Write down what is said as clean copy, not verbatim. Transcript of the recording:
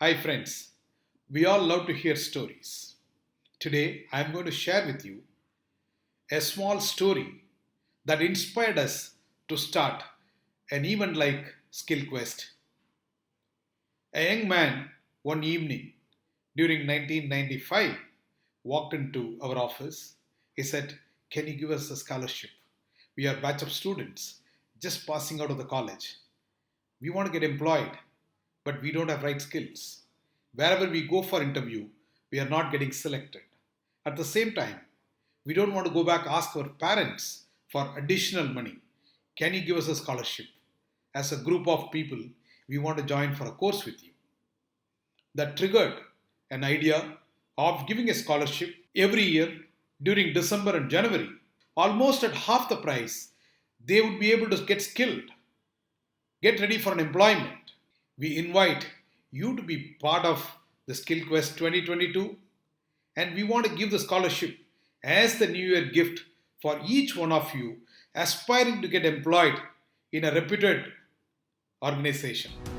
Hi friends, we all love to hear stories. Today I am going to share with you a small story that inspired us to start an event like Skill Quest. A young man one evening during 1995 walked into our office. He said, "Can you give us a scholarship? We are a batch of students just passing out of the college. We want to get employed, but we don't have right skills. Wherever we go for interview, we are not getting selected. At the same time, we don't want to go back ask our parents for additional money. Can you give us a scholarship? As a group of people, we want to join for a course with you." That triggered an idea of giving a scholarship every year during December and January. Almost at half the price, they would be able to get skilled, get ready for an employment. We invite you to be part of the Skill Quest 2022, and we want to give the scholarship as the New Year gift for each one of you aspiring to get employed in a reputed organization.